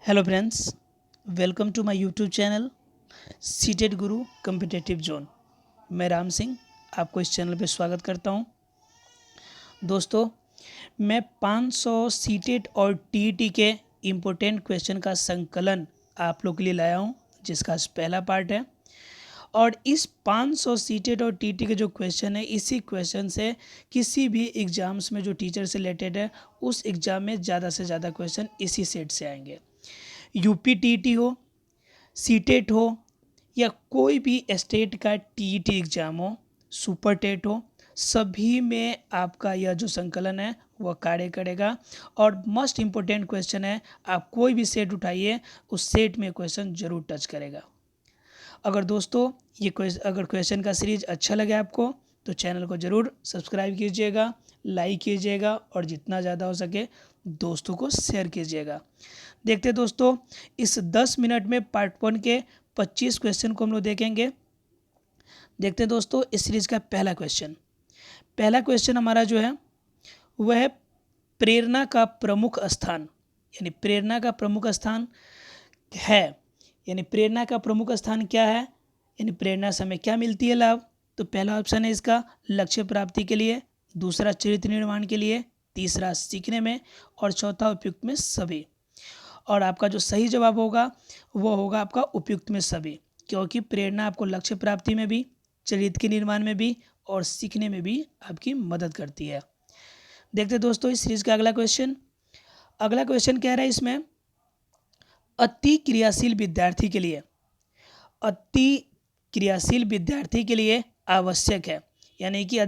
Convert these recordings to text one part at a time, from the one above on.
Hello friends, welcome to my YouTube channel seated Guru competitive zone. मैं राम सिंह आपको इस channel पे स्वागत करता हूं। दोस्तों, मैं 500 सीटेड और टीईटी के इम्पोर्टेंट क्वेश्चन का संकलन आप लोग के लिए लाया हूं, जिसका आज पहला पार्ट है। और इस 500 सीटेड और टीईटी के जो क्वेश्चन है, इसी क्वेश्चन से किसी भी एग्ज़ाम्स में जो टीचर से रिलेटेड है, उस एग्ज़ाम में ज़्यादा से ज़्यादा क्वेश्चन इसी सेट से आएंगे। यूपी टीईटी हो, सीटेट हो, या कोई भी स्टेट का टीईटी एग्ज़ाम हो, सुपर टेट हो, सभी में आपका यह जो संकलन है वह कार्य करेगा। और मोस्ट इम्पोर्टेंट क्वेश्चन है, आप कोई भी सेट उठाइए, उस सेट में क्वेश्चन ज़रूर टच करेगा। अगर दोस्तों अगर क्वेश्चन का सीरीज अच्छा लगे आपको, तो चैनल को ज़रूर सब्सक्राइब कीजिएगा, लाइक कीजिएगा और जितना ज़्यादा हो सके दोस्तों को शेयर कीजिएगा। देखते हैं दोस्तों, इस 10 मिनट में पार्ट 1 के 25 क्वेश्चन को हम लोग देखेंगे। देखते हैं दोस्तों, इस सीरीज का पहला क्वेश्चन हमारा जो है वह है प्रेरणा का प्रमुख स्थान। यानी प्रेरणा का प्रमुख स्थान है, यानी प्रेरणा का प्रमुख स्थान क्या है, यानी प्रेरणा से हमें क्या मिलती है लाभ। तो पहला ऑप्शन है इसका लक्ष्य प्राप्ति के लिए, दूसरा चरित्र निर्माण के लिए, तीसरा सीखने में और चौथा उपयुक्त में सभी। और आपका जो सही जवाब होगा वो होगा आपका उपयुक्त में सभी, क्योंकि प्रेरणा आपको लक्ष्य प्राप्ति में भी, चरित्र के निर्माण में भी और सीखने में भी आपकी मदद करती है। देखते हैं दोस्तों, इस सीरीज का अगला क्वेश्चन कह रहा है इसमें अति क्रियाशील विद्यार्थी के लिए आवश्यक है। यानी कि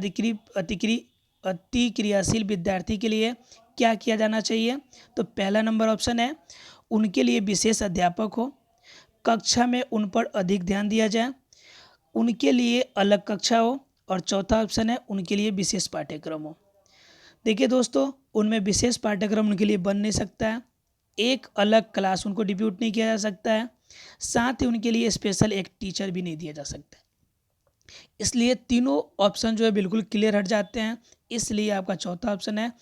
अति क्रियाशील विद्यार्थी के लिए क्या किया जाना चाहिए। तो पहला नंबर ऑप्शन है उनके लिए विशेष अध्यापक हो, कक्षा में उन पर अधिक ध्यान दिया जाए, उनके लिए अलग कक्षा हो, और चौथा ऑप्शन है उनके लिए विशेष पाठ्यक्रम हो। देखिए दोस्तों, उनमें विशेष पाठ्यक्रम उनके लिए बन नहीं सकता है, एक अलग क्लास उनको डिप्यूट नहीं किया जा सकता है, साथ ही उनके लिए स्पेशल एक टीचर भी नहीं दिया जा सकता। इसलिए तीनों ऑप्शन जो है बिल्कुल क्लियर हट जाते हैं। इसलिए आपका चौथा ऑप्शन है,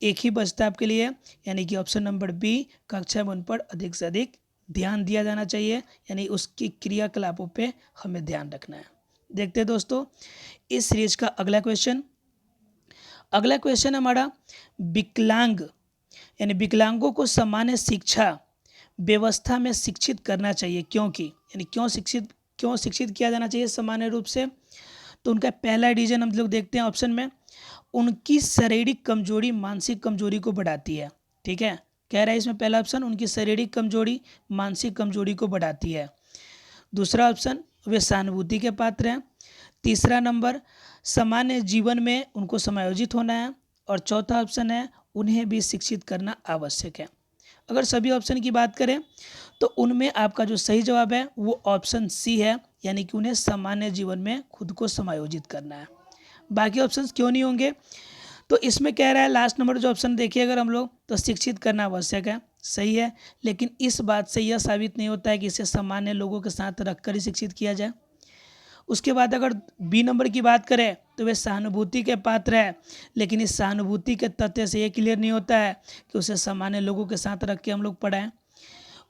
एक ही बचता है आपके लिए, यानी कि ऑप्शन नंबर बी, कक्षा में उन पर अधिक से अधिक ध्यान दिया जाना चाहिए, यानी उसकी क्रियाकलापों पे हमें ध्यान रखना है। देखते हैं दोस्तों, इस सीरीज का अगला क्वेश्चन हमारा विकलांग यानी विकलांगों को सामान्य शिक्षा व्यवस्था में शिक्षित करना चाहिए, क्योंकि यानी क्यों शिक्षित किया जाना चाहिए सामान्य रूप से। तो उनका पहला रीजन हम लोग देखते हैं ऑप्शन में, उनकी शारीरिक कमजोरी मानसिक कमजोरी को बढ़ाती है। ठीक है, कह रहा है इसमें पहला ऑप्शन उनकी शारीरिक कमजोरी मानसिक कमजोरी को बढ़ाती है। दूसरा ऑप्शन वे सहानुभूति के पात्र हैं। तीसरा नंबर सामान्य जीवन में उनको समायोजित होना है। और चौथा ऑप्शन है उन्हें भी शिक्षित करना आवश्यक है। अगर सभी ऑप्शन की बात करें तो उनमें आपका जो सही जवाब है वो ऑप्शन सी है, यानी कि उन्हें सामान्य जीवन में खुद को समायोजित करना है। बाकी ऑप्शंस क्यों नहीं होंगे, तो इसमें कह रहा है लास्ट नंबर जो ऑप्शन देखिए अगर हम लोग, तो शिक्षित करना आवश्यक है, सही है। लेकिन इस बात से यह साबित नहीं होता है कि इसे सामान्य लोगों के साथ रखकर ही शिक्षित किया जाए। उसके बाद अगर बी नंबर की बात करें तो वे सहानुभूति के पात्र है, लेकिन इस सहानुभूति के तथ्य से ये क्लियर नहीं होता है कि उसे सामान्य लोगों के साथ रख के हम लोग पढ़ाएं।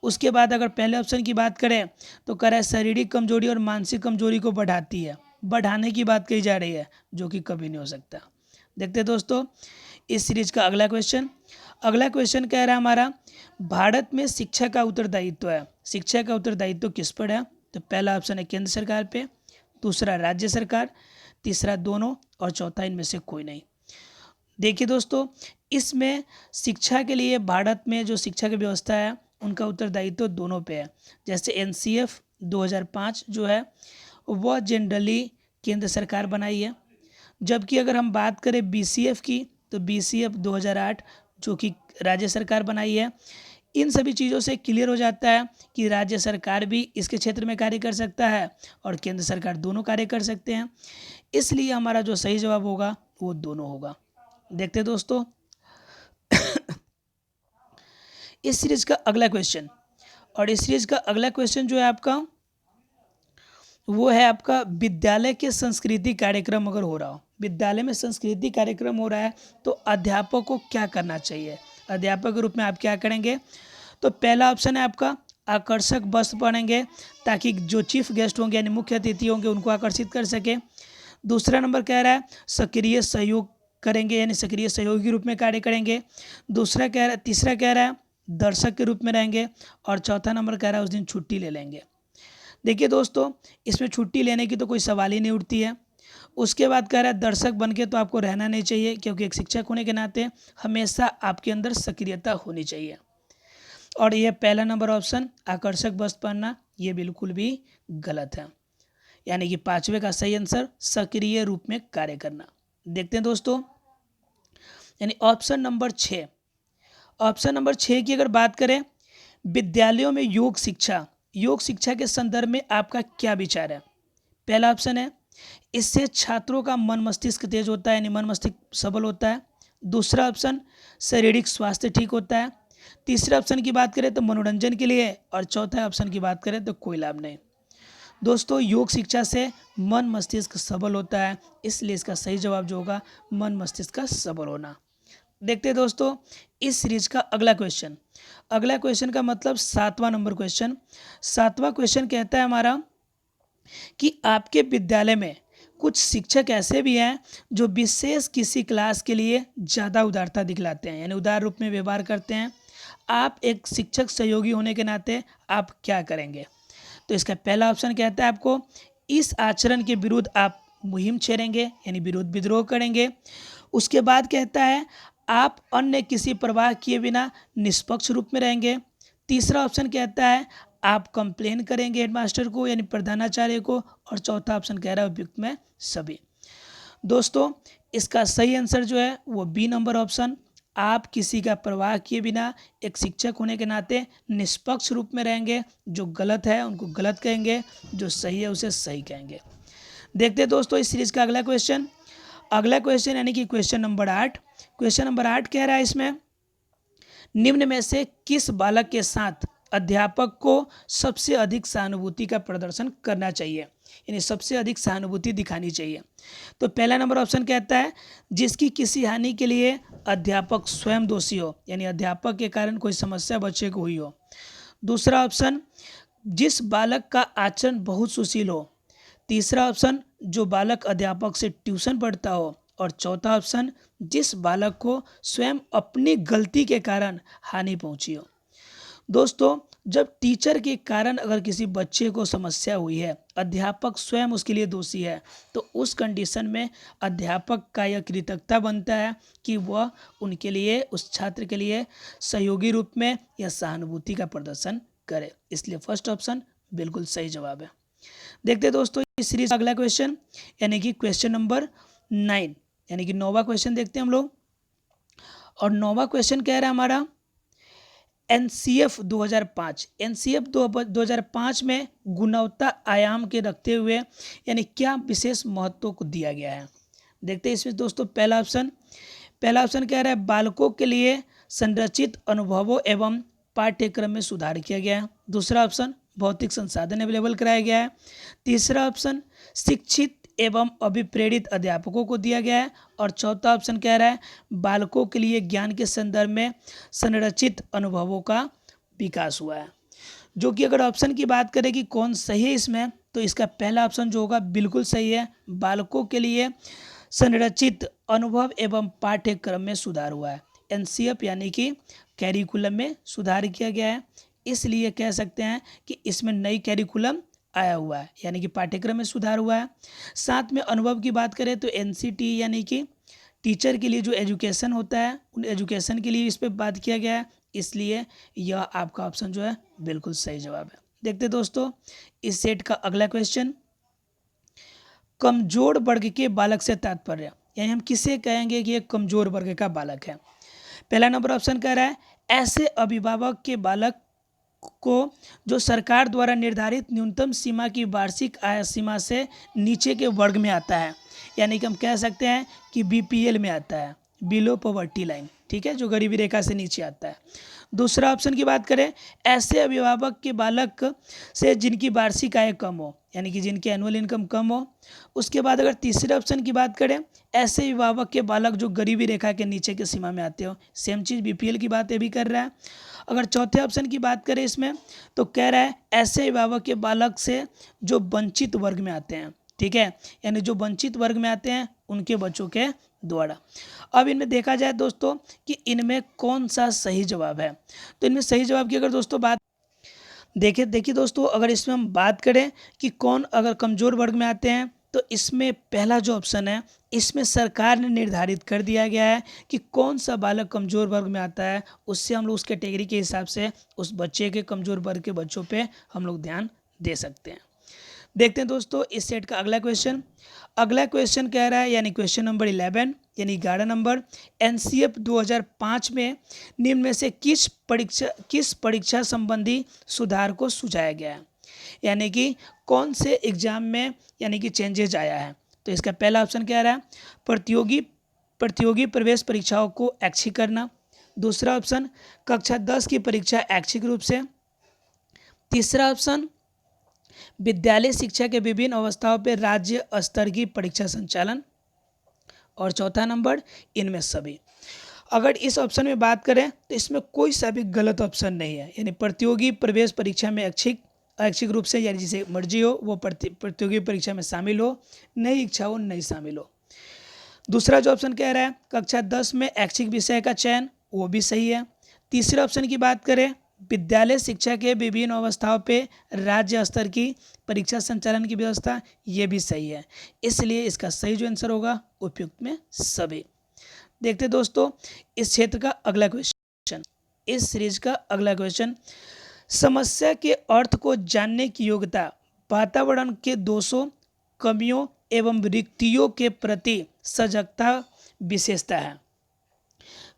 उसके बाद अगर पहले ऑप्शन की बात करें तो कह रहा है शारीरिक कमजोरी और मानसिक कमजोरी को बढ़ाती है, बढ़ाने की बात कही जा रही है, जो कि कभी नहीं हो सकता। देखते हैं दोस्तों, इस सीरीज का अगला क्वेश्चन कह रहा है हमारा भारत में शिक्षा का उत्तरदायित्व है। शिक्षा का उत्तरदायित्व किस पर है। तो पहला ऑप्शन है केंद्र सरकार पे, दूसरा राज्य सरकार, तीसरा दोनों और चौथा इनमें से कोई नहीं। देखिए दोस्तों, इसमें शिक्षा के लिए भारत में जो शिक्षा की व्यवस्था है उनका उत्तरदायित्व दोनों पे है। जैसे एनसीएफ 2005 जो है वह जनरली केंद्र सरकार बनाई है, जबकि अगर हम बात करें बीसीएफ की तो बीसीएफ 2008 जो कि राज्य सरकार बनाई है। इन सभी चीज़ों से क्लियर हो जाता है कि राज्य सरकार भी इसके क्षेत्र में कार्य कर सकता है और केंद्र सरकार, दोनों कार्य कर सकते हैं। इसलिए हमारा जो सही जवाब होगा वो दोनों होगा। देखते हैं दोस्तों, इस सीरीज का अगला क्वेश्चन, और इस सीरीज का अगला क्वेश्चन जो है आपका वो है आपका विद्यालय के संस्कृति कार्यक्रम अगर हो रहा हो, विद्यालय में संस्कृति कार्यक्रम हो रहा है तो अध्यापक को क्या करना चाहिए, अध्यापक के रूप में आप क्या करेंगे। तो पहला ऑप्शन है आपका आकर्षक वस्त्र पहनेंगे ताकि जो चीफ गेस्ट होंगे यानी मुख्य अतिथि होंगे उनको आकर्षित कर सके। दूसरा नंबर कह रहा है सक्रिय सहयोग करेंगे यानी सक्रिय सहयोगी रूप में कार्य करेंगे। तीसरा कह रहा है दर्शक के रूप में रहेंगे। और चौथा नंबर कह रहा है उस दिन छुट्टी ले लेंगे। देखिए दोस्तों, इसमें छुट्टी लेने की तो कोई सवाल ही नहीं उठती है। उसके बाद कह रहा है दर्शक बन के तो आपको रहना नहीं चाहिए, क्योंकि एक शिक्षक होने के नाते हमेशा आपके अंदर सक्रियता होनी चाहिए। और ये पहला नंबर ऑप्शन आकर्षक वस्त्र पहनना ये बिल्कुल भी गलत है, यानी कि पांचवे का सही आंसर सक्रिय रूप में कार्य करना। देखते हैं दोस्तों, यानी ऑप्शन नंबर 6। ऑप्शन नंबर 6 की अगर बात करें, विद्यालयों में योग शिक्षा के संदर्भ में आपका क्या विचार है। पहला ऑप्शन है इससे छात्रों का मन मस्तिष्क तेज होता है यानी मन मस्तिष्क सबल होता है। दूसरा ऑप्शन शारीरिक स्वास्थ्य ठीक होता है। तीसरा ऑप्शन की बात करें तो मनोरंजन के लिए, और चौथा ऑप्शन की बात करें तो कोई लाभ नहीं। दोस्तों, योग शिक्षा से मन मस्तिष्क सबल होता है, इसलिए इसका सही जवाब जो होगा मन मस्तिष्क का सबल होना। देखते हैं दोस्तों इस सीरीज का अगला क्वेश्चन। अगला क्वेश्चन का मतलब 7वां नंबर क्वेश्चन। 7वां क्वेश्चन कहता है हमारा कि आपके विद्यालय में कुछ शिक्षक ऐसे भी हैं जो विशेष किसी क्लास के लिए ज़्यादा उदारता दिखलाते हैं, यानी उदार रूप में व्यवहार करते हैं। आप एक शिक्षक सहयोगी होने के नाते आप क्या करेंगे। तो इसका पहला ऑप्शन कहता है आपको इस आचरण के विरुद्ध आप मुहिम छेड़ेंगे यानी विरोध विद्रोह करेंगे। उसके बाद कहता है आप अन्य किसी परवाह किए बिना निष्पक्ष रूप में रहेंगे। तीसरा ऑप्शन कहता है आप कंप्लेन करेंगे हेडमास्टर को यानी प्रधानाचार्य को। और चौथा ऑप्शन कह रहा है उपयुक्त में सभी। दोस्तों, इसका सही आंसर जो है वो बी नंबर ऑप्शन, आप किसी का परवाह किए बिना एक शिक्षक होने के नाते निष्पक्ष रूप में रहेंगे। जो गलत है उनको गलत कहेंगे, जो सही है उसे सही कहेंगे। देखते हैं दोस्तों इस सीरीज का अगला क्वेश्चन। अगला क्वेश्चन यानी कि क्वेश्चन नंबर 8। क्वेश्चन नंबर 8 कह रहा है इसमें निम्न में से किस बालक के साथ अध्यापक को सबसे अधिक सहानुभूति का प्रदर्शन करना चाहिए, यानी सबसे अधिक सहानुभूति दिखानी चाहिए। तो पहला नंबर ऑप्शन कहता है जिसकी किसी हानि के लिए अध्यापक स्वयं दोषी हो, यानी अध्यापक के कारण कोई समस्या बच्चे को हुई हो। दूसरा ऑप्शन जिस बालक का आचरण बहुत सुशील हो। तीसरा ऑप्शन जो बालक अध्यापक से ट्यूशन पढ़ता हो। और चौथा ऑप्शन जिस बालक को स्वयं अपनी गलती के कारण हानि पहुंची हो। दोस्तों, जब टीचर के कारण अगर किसी बच्चे को समस्या हुई है, अध्यापक स्वयं उसके लिए दोषी है, तो उस कंडीशन में अध्यापक का यह कृतज्ञता बनता है कि वह उनके लिए, उस छात्र के लिए सहयोगी रूप में या सहानुभूति का प्रदर्शन करे। इसलिए फर्स्ट ऑप्शन बिल्कुल सही जवाब है। देखते हैं दोस्तों इस सीरीज का अगला क्वेश्चन यानी कि क्वेश्चन नंबर 9, यानी कि 9वां क्वेश्चन देखते हैं हम लोग। और 9वां क्वेश्चन कह रहा है हमारा एनसीएफ 2005। एनसीएफ 2005 में गुणवत्ता आयाम के रखते हुए यानी क्या विशेष महत्व को दिया गया है। देखते हैं इसमें दोस्तों पहला ऑप्शन कह रहा है बालकों के लिए संरचित अनुभवों एवं पाठ्यक्रम में सुधार किया गया है। दूसरा ऑप्शन भौतिक संसाधन अवेलेबल कराया गया है। तीसरा ऑप्शन शिक्षित एवं अभिप्रेरित अध्यापकों को दिया गया है। और चौथा ऑप्शन कह रहा है बालकों के लिए ज्ञान के संदर्भ में संरचित अनुभवों का विकास हुआ है। जो कि अगर ऑप्शन की बात करें कि कौन सही है इसमें, तो इसका पहला ऑप्शन जो होगा बिल्कुल सही है। बालकों के लिए संरचित अनुभव एवं पाठ्यक्रम में सुधार हुआ है। एनसीएफ यानी कि कैरिकुलम में सुधार किया गया है, इसलिए कह सकते हैं कि इसमें नई कैरिकुलम आया हुआ है, यानी कि पाठ्यक्रम में सुधार हुआ है। साथ में अनुभव की बात करें तो एनसीटी यानी कि टीचर के लिए जो एजुकेशन होता है उन एजुकेशन के लिए इस पर बात किया गया है, इसलिए यह आपका ऑप्शन जो है बिल्कुल सही जवाब है। देखते दोस्तों इस सेट का अगला क्वेश्चन, कमजोर वर्ग के बालक से तात्पर्य, यानी हम किसे कहेंगे कि एक कमजोर वर्ग का बालक है। पहला नंबर ऑप्शन कह रहा है ऐसे अभिभावक के बालक को जो सरकार द्वारा निर्धारित न्यूनतम सीमा की वार्षिक आय सीमा से नीचे के वर्ग में आता है, यानी कि हम कह सकते हैं कि बीपीएल में आता है, बिलो पॉवर्टी लाइन। ठीक है, जो गरीबी रेखा से नीचे आता है। दूसरा ऑप्शन की बात करें, ऐसे अभिभावक के बालक से जिनकी वार्षिक आय कम हो, यानी कि जिनकी एनुअल इनकम कम हो। उसके बाद अगर तीसरे ऑप्शन की बात करें, ऐसे अभिभावक के बालक जो गरीबी रेखा के नीचे की सीमा में आते हो। सेम चीज़ बीपीएल की बात ये भी कर रहा है। अगर चौथे ऑप्शन की बात करें इसमें, तो कह रहा है ऐसे अभिभावक के बालक से जो वंचित वर्ग में आते हैं, ठीक है, यानी जो वंचित वर्ग में आते हैं उनके बच्चों के द्वारा। अब इनमें देखा जाए दोस्तों कि इनमें कौन सा सही जवाब है। तो इनमें सही जवाब की अगर दोस्तों बात देखिए दोस्तों, अगर इसमें हम बात करें कि कौन अगर कमज़ोर वर्ग में आते हैं, तो इसमें पहला जो ऑप्शन है, इसमें सरकार ने निर्धारित कर दिया गया है कि कौन सा बालक कमज़ोर वर्ग में आता है। उससे हम लोग उस कैटेगरी के हिसाब से उस बच्चे के कमज़ोर वर्ग के बच्चों पे हम लोग ध्यान दे सकते हैं। देखते हैं दोस्तों इस सेट का अगला क्वेश्चन। अगला क्वेश्चन कह रहा है, यानी क्वेश्चन नंबर 11 यानी 11 नंबर, एनसीएफ 2005 में निम्न में से किस परीक्षा संबंधी सुधार को सुझाया गया है, यानी कि कौन से एग्जाम में यानी कि चेंजेज आया है। तो इसका पहला ऑप्शन क्या रहा है, प्रतियोगी प्रवेश परीक्षाओं को ऐच्छिक करना। दूसरा ऑप्शन, कक्षा 10 की परीक्षा ऐच्छिक रूप से। तीसरा ऑप्शन, विद्यालय शिक्षा के विभिन्न अवस्थाओं पर राज्य स्तर की परीक्षा संचालन। और चौथा नंबर, इनमें सभी। अगर इस ऑप्शन में बात करें तो इसमें कोई सा भी गलत ऑप्शन नहीं है, यानी प्रतियोगी प्रवेश परीक्षा में ऐच्छिक रूप से, यानी जिसे मर्जी हो वो प्रतियोगी परीक्षा में शामिल हो, नई इच्छा हो नहीं शामिल हो। दूसरा जो ऑप्शन कह रहा है कक्षा 10 में ऐच्छिक विषय का चयन, वो भी सही है। तीसरे ऑप्शन की बात करें, विद्यालय शिक्षा के विभिन्न अवस्थाओं पे राज्य स्तर की परीक्षा संचालन की व्यवस्था, ये भी सही है। इसलिए इसका सही जो आंसर होगा उपयुक्त में सभी। देखते दोस्तों इस क्षेत्र का अगला क्वेश्चन, इस सीरीज का अगला क्वेश्चन, समस्या के अर्थ को जानने की योग्यता वातावरण के दोषों, कमियों एवं रिक्तियों के प्रति सजगता विशेषता है।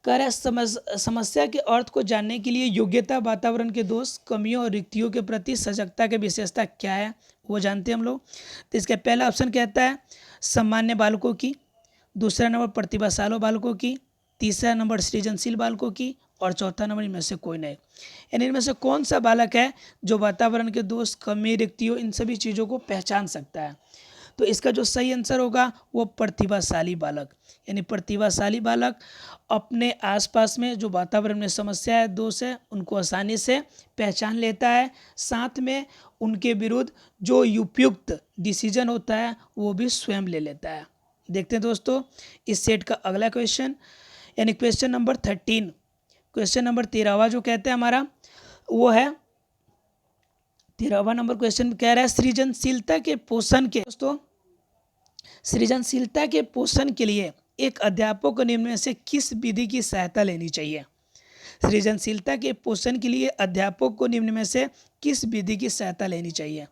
कह रहा है समस्या के अर्थ को जानने के लिए योग्यता वातावरण के दोष, कमियों और रिक्तियों के प्रति सजगता की विशेषता क्या है, वो जानते हैं हम लोग। तो इसका पहला ऑप्शन कहता है सामान्य बालकों की। दूसरा नंबर प्रतिभाशाली बालकों की। तीसरा नंबर सृजनशील बालकों की। और चौथा नंबर इनमें से कोई नहीं, यानी इनमें से कौन सा बालक है जो वातावरण के दोष, कमी, रिक्तियों, इन सभी चीज़ों को पहचान सकता है। तो इसका जो सही आंसर होगा वो प्रतिभाशाली बालक, यानी प्रतिभाशाली बालक अपने आसपास में जो वातावरण में समस्या है, दोष है, उनको आसानी से पहचान लेता है, साथ में उनके विरुद्ध जो उपयुक्त डिसीजन होता है वो भी स्वयं ले लेता है। देखते हैं दोस्तों इस सेट का अगला क्वेश्चन, यानी क्वेश्चन नंबर 13। क्वेश्चन नंबर 13वां जो कहते हैं हमारा वो है 13वां नंबर क्वेश्चन कह रहा है सृजनशीलता के पोषण के दोस्तों, सृजनशीलता के पोषण के लिए एक अध्यापक को निम्न में से किस विधि की सहायता लेनी चाहिए। सृजनशीलता के पोषण के लिए अध्यापक को निम्न में से किस विधि की सहायता लेनी चाहिए।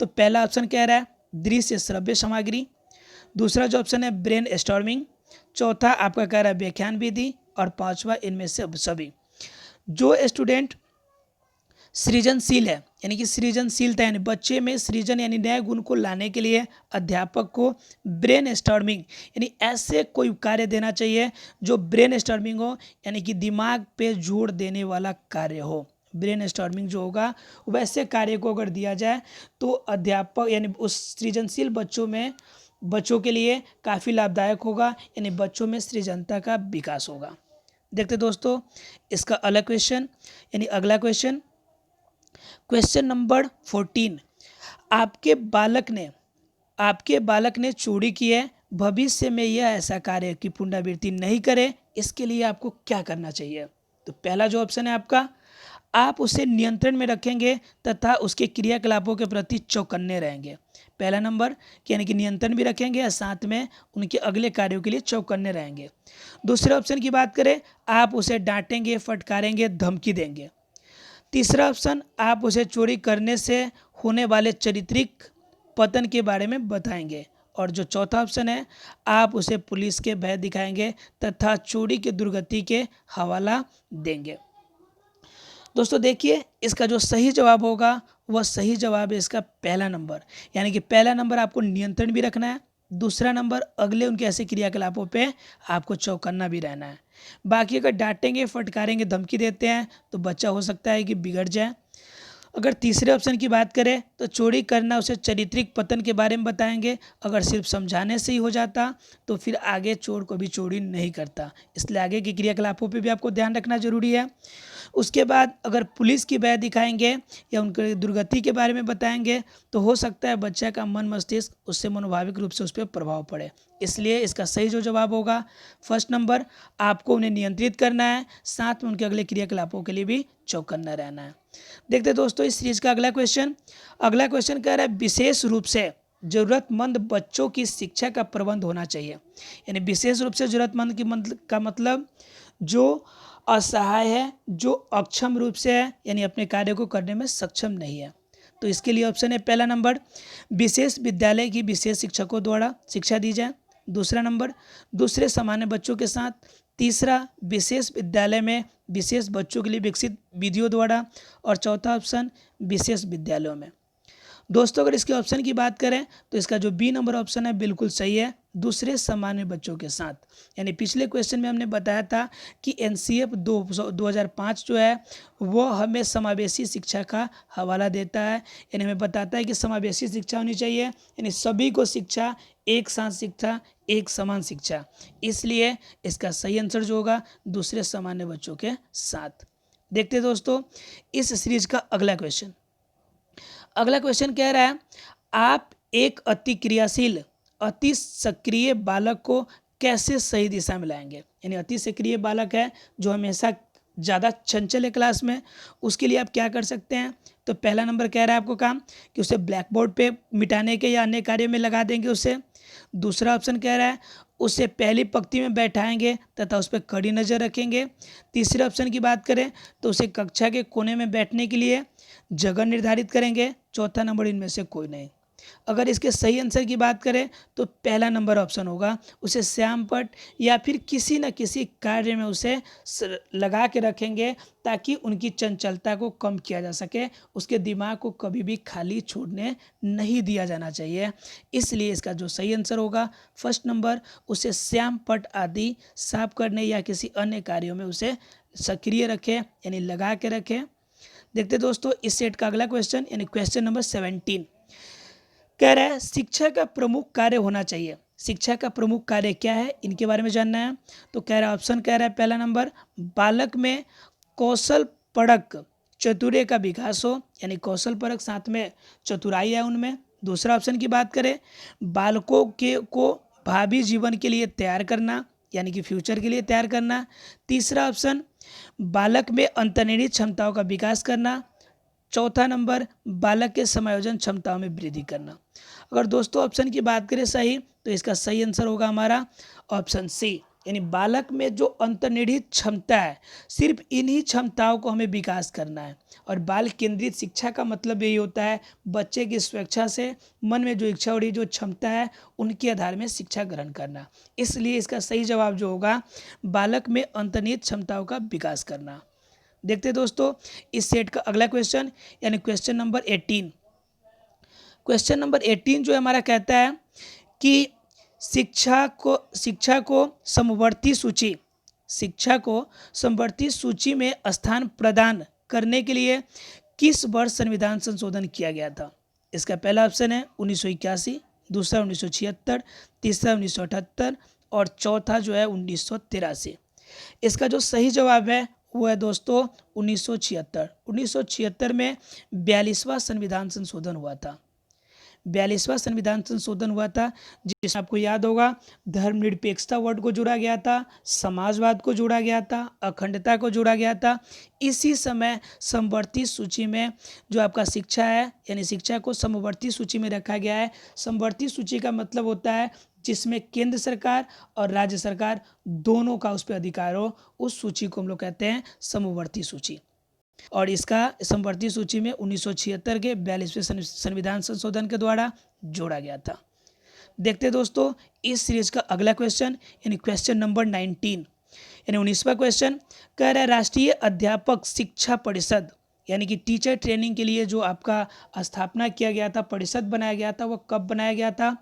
तो पहला ऑप्शन कह रहा है दृश्य श्रव्य सामग्री। दूसरा जो ऑप्शन है ब्रेन स्टॉर्मिंग। चौथा आपका कह रहा है व्याख्यान विधि। और पांचवा इनमें से सभी। जो स्टूडेंट सृजनशील है, यानी कि सृजनशीलता यानी बच्चे में सृजन यानी नए गुण को लाने के लिए अध्यापक को ब्रेन स्टॉर्मिंग यानी ऐसे कोई कार्य देना चाहिए जो ब्रेन स्टॉर्मिंग हो, यानी कि दिमाग पे जोर देने वाला कार्य हो। ब्रेन स्टॉर्मिंग जो होगा वैसे कार्य को अगर दिया जाए तो अध्यापक यानी उस सृजनशील बच्चों के लिए काफ़ी लाभदायक होगा, यानी बच्चों में सृजनता का विकास होगा। देखते दोस्तों इसका अलग क्वेश्चन, यानी अगला क्वेश्चन, क्वेश्चन नंबर 14। आपके बालक ने चोरी की है, भविष्य में यह ऐसा कार्य की पुनरावृत्ति नहीं करे, इसके लिए आपको क्या करना चाहिए। तो पहला जो ऑप्शन है आपका, आप उसे नियंत्रण में रखेंगे तथा उसके क्रियाकलापों के प्रति चौकन्ने रहेंगे। पहला नंबर यानी कि नियंत्रण भी रखेंगे और साथ में उनके अगले कार्यों के लिए चौकन्ने रहेंगे। दूसरे ऑप्शन की बात करें, आप उसे डांटेंगे, फटकारेंगे, धमकी देंगे। तीसरा ऑप्शन, आप उसे चोरी करने से होने वाले चारित्रिक पतन के बारे में बताएंगे। और जो चौथा ऑप्शन है, आप उसे पुलिस के भय दिखाएंगे तथा चोरी के दुर्गति के हवाला देंगे। दोस्तों देखिए इसका जो सही जवाब होगा वह सही जवाब है इसका पहला नंबर, यानी कि पहला नंबर आपको नियंत्रण भी रखना है दूसरा नंबर, अगले उनके ऐसे क्रियाकलापों पे आपको चौकन्ना भी रहना है। बाकी अगर डांटेंगे, फटकारेंगे, धमकी देते हैं तो बच्चा हो सकता है कि बिगड़ जाए। अगर तीसरे ऑप्शन की बात करें तो चोरी करना, उसे चारित्रिक पतन के बारे में बताएंगे। अगर सिर्फ समझाने से ही हो जाता तो फिर आगे चोर को भी चोरी नहीं करता, इसलिए आगे के क्रियाकलापों पे भी आपको ध्यान रखना जरूरी है। उसके बाद अगर पुलिस की वजह दिखाएंगे या उनके दुर्गति के बारे में बताएंगे तो हो सकता है बच्चा का मन मस्तिष्क उससे मनोभाविक रूप से उस पर प्रभाव पड़े, इसलिए इसका सही जो जवाब होगा फर्स्ट नंबर, आपको उन्हें नियंत्रित करना है, साथ में उनके अगले क्रियाकलापों के लिए भी चौकन्ना रहना है। देखते दोस्तों इस सीरीज का अगला क्वेश्चन। अगला क्वेश्चन कह रहा है विशेष रूप से जरूरतमंद बच्चों की शिक्षा का प्रबंध होना चाहिए। यानी विशेष रूप से जरूरतमंद का मतलब जो असहाय है, जो अक्षम रूप से है, यानी अपने कार्य को करने में सक्षम नहीं है। तो इसके लिए ऑप्शन है पहला नंबर, विशेष विद्यालय की विशेष शिक्षकों द्वारा शिक्षा दी जाए। दूसरा नंबर, दूसरे सामान्य बच्चों के साथ। तीसरा, विशेष विद्यालय में विशेष बच्चों के लिए विकसित विधियों द्वारा। और चौथा ऑप्शन, विशेष विद्यालयों में। दोस्तों अगर इसके ऑप्शन की बात करें तो इसका जो बी नंबर ऑप्शन है बिल्कुल सही है, दूसरे सामान्य बच्चों के साथ। यानी पिछले क्वेश्चन में हमने बताया था कि एनसीएफ 2005 जो है वो हमें समावेशी शिक्षा का हवाला देता है, यानी हमें बताता है कि समावेशी शिक्षा होनी चाहिए, यानी सभी को शिक्षा, एक साथ शिक्षा, एक समान शिक्षा। इसलिए इसका सही आंसर जो होगा दूसरे सामान्य बच्चों के साथ। देखते दोस्तों इस सीरीज का अगला क्वेश्चन। अगला क्वेश्चन कह रहा है आप एक अति क्रियाशील, अति सक्रिय बालक को कैसे सही दिशा में लाएंगे। यानी अति सक्रिय बालक है जो हमेशा ज़्यादा चंचल है क्लास में, उसके लिए आप क्या कर सकते हैं। तो पहला नंबर कह रहा है आपको काम कि उसे ब्लैक बोर्ड पे मिटाने के या अन्य कार्य में लगा देंगे उसे। दूसरा ऑप्शन कह रहा है उसे पहली पंक्ति में बैठाएंगे तथा उस पर कड़ी नज़र रखेंगे। तीसरे ऑप्शन की बात करें तो उसे कक्षा के कोने में बैठने के लिए जगह निर्धारित करेंगे। चौथा नंबर इनमें से कोई नहीं। अगर इसके सही आंसर की बात करें तो पहला नंबर ऑप्शन होगा, उसे श्यामपट्ट या फिर किसी न किसी कार्य में उसे लगा के रखेंगे ताकि उनकी चंचलता को कम किया जा सके, उसके दिमाग को कभी भी खाली छोड़ने नहीं दिया जाना चाहिए। इसलिए इसका जो सही आंसर होगा फर्स्ट नंबर, उसे श्यामपट्ट आदि साफ करने या किसी अन्य कार्यों में उसे सक्रिय रखें, यानी लगा के रखें। देखते दोस्तों इस सेट का अगला क्वेश्चन, यानी क्वेश्चन नंबर 17 कह रहा है शिक्षा का प्रमुख कार्य होना चाहिए। शिक्षा का प्रमुख कार्य क्या है, इनके बारे में जानना है। तो कह रहा है ऑप्शन कह रहा है पहला नंबर, बालक में कौशल परक चतुर्य का विकास हो, यानी कौशल परक साथ में चतुराई है उनमें। दूसरा ऑप्शन की बात करें बालकों को भावी जीवन के लिए तैयार करना, यानी कि फ्यूचर के लिए तैयार करना। तीसरा ऑप्शन बालक में अंतर्निहित क्षमताओं का विकास करना। चौथा नंबर बालक के समायोजन क्षमताओं में वृद्धि करना। अगर दोस्तों ऑप्शन की बात करें सही तो इसका सही आंसर होगा हमारा ऑप्शन सी, यानी बालक में जो अंतर्निहित क्षमता है सिर्फ इन्हीं क्षमताओं को हमें विकास करना है। और बाल केंद्रित शिक्षा का मतलब यही होता है बच्चे की स्वेच्छा से मन में जो इच्छा और जो क्षमता है उनके आधार में शिक्षा ग्रहण करना। इसलिए इसका सही जवाब जो होगा बालक में अंतर्निहित क्षमताओं का विकास करना। देखते दोस्तों इस सेट का अगला क्वेश्चन, यानी क्वेश्चन नंबर 18। क्वेश्चन नंबर 18 जो हमारा कहता है कि शिक्षा को समवर्ती सूची में स्थान प्रदान करने के लिए किस वर्ष संविधान संशोधन किया गया था। इसका पहला ऑप्शन है 1981, दूसरा 1976, तीसरा 1978 और चौथा जो है 1983। इसका जो सही जवाब है वो है दोस्तों 1976। 1976 में 42वां संविधान संशोधन हुआ था। 42वां संविधान संशोधन हुआ था जिसमें आपको याद होगा धर्मनिरपेक्षता वर्ड को जोड़ा गया था, समाजवाद को जोड़ा गया था, अखंडता को जोड़ा गया था। इसी समय समवर्ती सूची में जो आपका शिक्षा है, यानी शिक्षा को समवर्ती सूची में रखा गया है। समवर्ती सूची का मतलब होता है जिसमें केंद्र सरकार और राज्य सरकार दोनों का उस पर अधिकार हो, उस सूची को हम लोग कहते हैं समवर्ती सूची। और इसका समवर्ती सूची में 1976 के 42वें संविधान संशोधन के द्वारा जोड़ा गया था। देखते दोस्तों इस सीरीज का अगला क्वेश्चन, यानी क्वेश्चन नंबर 19, यानी 19वां क्वेश्चन कह रहा है राष्ट्रीय अध्यापक शिक्षा परिषद, यानी कि टीचर ट्रेनिंग के लिए जो आपका स्थापना किया गया था, परिषद बनाया गया था, वो कब बनाया गया था?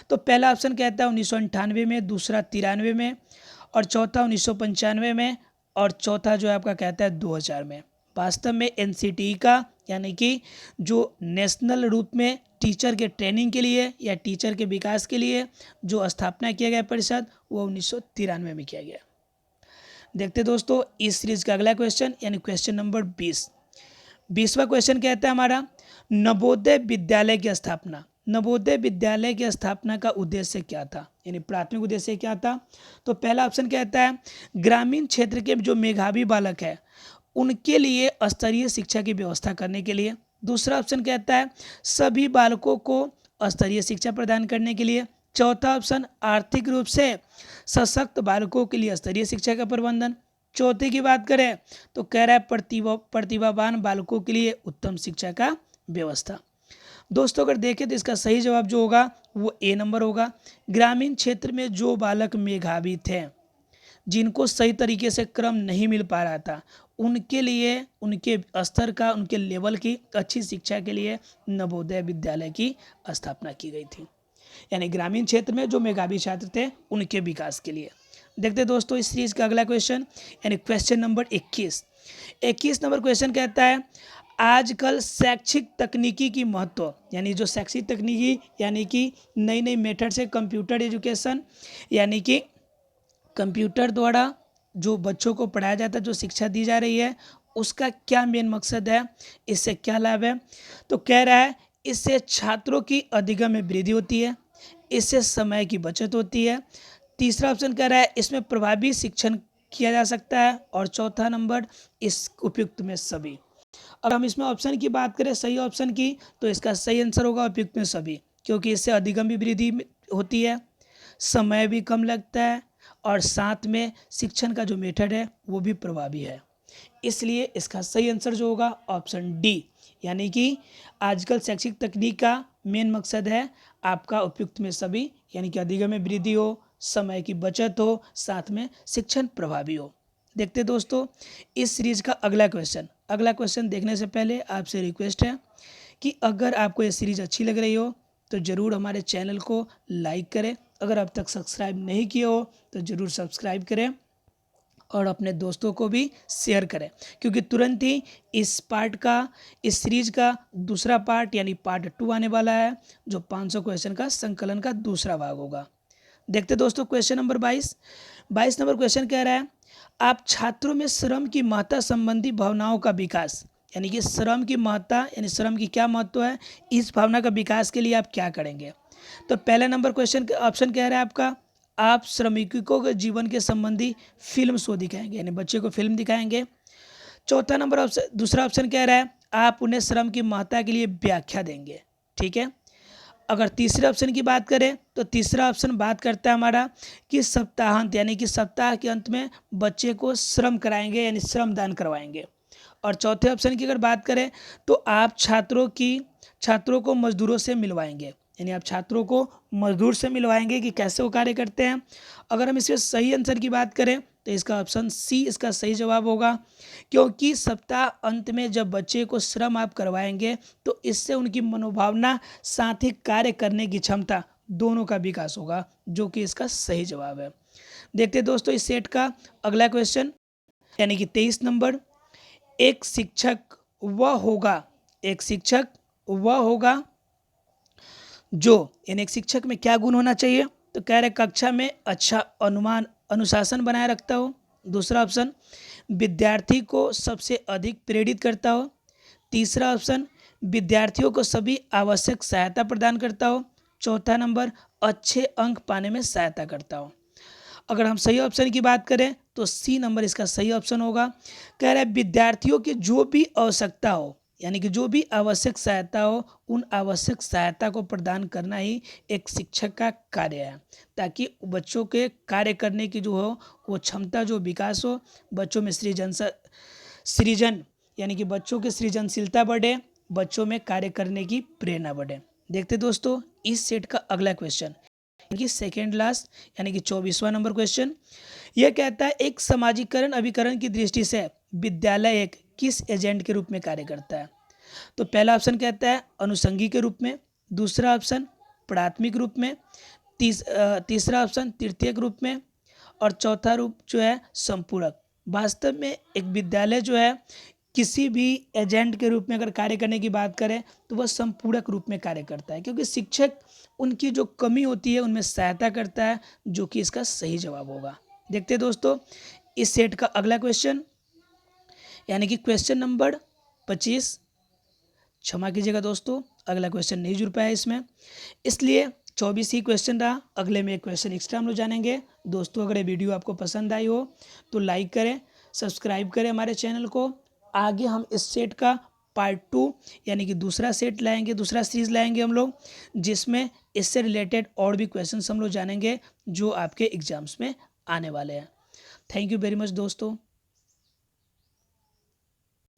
तो पहला ऑप्शन कहता है 1998 में, दूसरा 93 में, और चौथा 1995 में, और चौथा जो है आपका कहता है 2000 में। वास्तव में एनसीटीई का यानी कि जो नेशनल रूप में टीचर के ट्रेनिंग के लिए या टीचर के विकास के लिए जो स्थापना किया गया परिषद, वो 1993 में किया गया। देखते दोस्तों इस सीरीज का अगला क्वेश्चन यानी क्वेश्चन नंबर 20वां क्वेश्चन कहता है हमारा नवोदय विद्यालय की स्थापना। नवोदय विद्यालय की स्थापना का उद्देश्य क्या था, यानी प्राथमिक उद्देश्य क्या था? तो पहला ऑप्शन कहता है ग्रामीण क्षेत्र के जो मेधावी बालक है उनके लिए स्तरीय शिक्षा की व्यवस्था करने के लिए। दूसरा ऑप्शन कहता है सभी बालकों को स्तरीय शिक्षा प्रदान करने के लिए। चौथा ऑप्शन आर्थिक रूप से सशक्त बालकों के लिए स्तरीय शिक्षा का प्रबंधन। चौथे की बात करें तो कह रहा है प्रतिभावान बालकों के लिए उत्तम शिक्षा का व्यवस्था। दोस्तों अगर देखें तो इसका सही जवाब जो होगा वो ए नंबर होगा। ग्रामीण क्षेत्र में जो बालक मेधावी थे, जिनको सही तरीके से क्रम नहीं मिल पा रहा था, उनके लिए उनके स्तर का, उनके लेवल की अच्छी शिक्षा के लिए नवोदय विद्यालय की स्थापना की गई थी। यानी ग्रामीण क्षेत्र में जो मेधावी छात्र थे उनके विकास के लिए। देखते दोस्तों इस सीरीज का अगला क्वेश्चन यानी क्वेश्चन नंबर 21 नंबर क्वेश्चन कहता है आजकल शैक्षिक तकनीकी की महत्व, यानी जो शैक्षिक तकनीकी यानी कि नई नई मेथड से कंप्यूटर एजुकेशन, यानी कि कंप्यूटर द्वारा जो बच्चों को पढ़ाया जाता है, जो शिक्षा दी जा रही है, उसका क्या मेन मकसद है, इससे क्या लाभ है? तो कह रहा है इससे छात्रों की अधिगम में वृद्धि होती है, इससे समय की बचत होती है। तीसरा ऑप्शन कह रहा है इसमें प्रभावी शिक्षण किया जा सकता है, और चौथा नंबर इस उपयुक्त में सभी। अब हम इसमें ऑप्शन की बात करें, सही ऑप्शन की, तो इसका सही आंसर होगा उपयुक्त में सभी, क्योंकि इससे अधिगम भी वृद्धि होती है, समय भी कम लगता है, और साथ में शिक्षण का जो मेथड है वो भी प्रभावी है। इसलिए इसका सही आंसर जो होगा ऑप्शन डी, यानी कि आजकल शैक्षिक तकनीक का मेन मकसद है आपका उपयुक्त में सभी, यानी कि अधिगम में वृद्धि हो, समय की बचत हो, साथ में शिक्षण प्रभावी हो। देखते दोस्तों इस सीरीज का अगला क्वेश्चन देखने से पहले आपसे रिक्वेस्ट है कि अगर आपको ये सीरीज अच्छी लग रही हो तो ज़रूर हमारे चैनल को लाइक करें, अगर अब तक सब्सक्राइब नहीं किए हो तो ज़रूर सब्सक्राइब करें, और अपने दोस्तों को भी शेयर करें, क्योंकि तुरंत ही इस सीरीज का दूसरा पार्ट यानी पार्ट 2 आने वाला है, जो 500 क्वेश्चन का संकलन का दूसरा भाग होगा। देखते दोस्तों क्वेश्चन नंबर 22 नंबर क्वेश्चन कह रहा है आप छात्रों में श्रम की महत्ता संबंधी भावनाओं का विकास, यानी कि श्रम की महत्ता यानी श्रम की क्या महत्व है, इस भावना का विकास के लिए आप क्या करेंगे? तो पहला नंबर क्वेश्चन ऑप्शन कह रहा है आपका आप श्रमिकों के जीवन के संबंधी फिल्म शो दिखाएंगे, यानी बच्चे को फिल्म दिखाएंगे। चौथा नंबर ऑप्शन, दूसरा ऑप्शन कह रहा है आप उन्हें श्रम की महत्ता के लिए व्याख्या देंगे। ठीक है। अगर तीसरे ऑप्शन की बात करें तो तीसरा ऑप्शन बात करता है हमारा कि सप्ताहांत, यानी कि सप्ताह के अंत में बच्चे को श्रम कराएंगे, यानी श्रम दान करवाएंगे। और चौथे ऑप्शन की अगर बात करें तो आप छात्रों को मजदूरों से मिलवाएंगे, यानी आप छात्रों को मजदूर से मिलवाएंगे कि कैसे वो कार्य करते हैं। अगर हम इसमें सही आंसर की बात करें तो इसका ऑप्शन सी इसका सही जवाब होगा, क्योंकि सप्ताह अंत में जब बच्चे को श्रम आप करवाएंगे तो इससे उनकी मनोभावना साथ ही कार्य करने की क्षमता दोनों का विकास होगा, जो कि इसका सही जवाब है। देखते दोस्तों इस सेट का अगला क्वेश्चन यानी कि 23 नंबर एक शिक्षक वह होगा जो, यानी एक शिक्षक में क्या गुण होना चाहिए? तो कह रहे कक्षा में अच्छा अनुशासन बनाए रखता हो। दूसरा ऑप्शन विद्यार्थी को सबसे अधिक प्रेरित करता हो। तीसरा ऑप्शन विद्यार्थियों को सभी आवश्यक सहायता प्रदान करता हो। चौथा नंबर अच्छे अंक पाने में सहायता करता हो। अगर हम सही ऑप्शन की बात करें तो सी नंबर इसका सही ऑप्शन होगा। कह रहा है विद्यार्थियों की जो भी आवश्यकता हो, यानी कि जो भी आवश्यक सहायता हो, उन आवश्यक सहायता को प्रदान करना ही एक शिक्षक का कार्य है, ताकि बच्चों के कार्य करने की जो हो वो क्षमता जो विकास हो, बच्चों में सृजन यानी कि बच्चों की सृजनशीलता बढ़े, बच्चों में कार्य करने की प्रेरणा बढ़े। देखते दोस्तों इस सेट का अगला क्वेश्चन यानी कि सेकेंड लास्ट, यानी कि 24वां नंबर क्वेश्चन। यह कहता है एक समाजीकरण अभिकरण की दृष्टि से विद्यालय एक किस एजेंट के रूप में कार्य करता है? तो पहला ऑप्शन कहता है अनुषंगी के रूप में, दूसरा ऑप्शन प्राथमिक रूप में, तीसरा ऑप्शन तृतीयक रूप में, और चौथा रूप जो है संपूरक। वास्तव में एक विद्यालय जो है किसी भी एजेंट के रूप में अगर कार्य करने की बात करें तो वह संपूरक रूप में कार्य करता है, क्योंकि शिक्षक उनकी जो कमी होती है उनमें सहायता करता है, जो कि इसका सही जवाब होगा। देखते हैं दोस्तों इस सेट का अगला क्वेश्चन, यानी कि क्वेश्चन नंबर 25। क्षमा कीजिएगा दोस्तों, अगला क्वेश्चन नहीं जुड़ पाया इसमें, इसलिए 24 ही क्वेश्चन रहा। अगले में एक क्वेश्चन एक्स्ट्रा हम लोग जानेंगे। दोस्तों अगर ये वीडियो आपको पसंद आई हो तो लाइक करें, सब्सक्राइब करें हमारे चैनल को। आगे हम इस सेट का पार्ट 2 यानी कि दूसरा सेट लाएंगे, दूसरा सीरीज लाएंगे हम लोग, जिसमें इससे रिलेटेड और भी क्वेश्चन हम लोग जानेंगे जो आपके एग्जाम्स में आने वाले हैं। थैंक यू वेरी मच दोस्तों।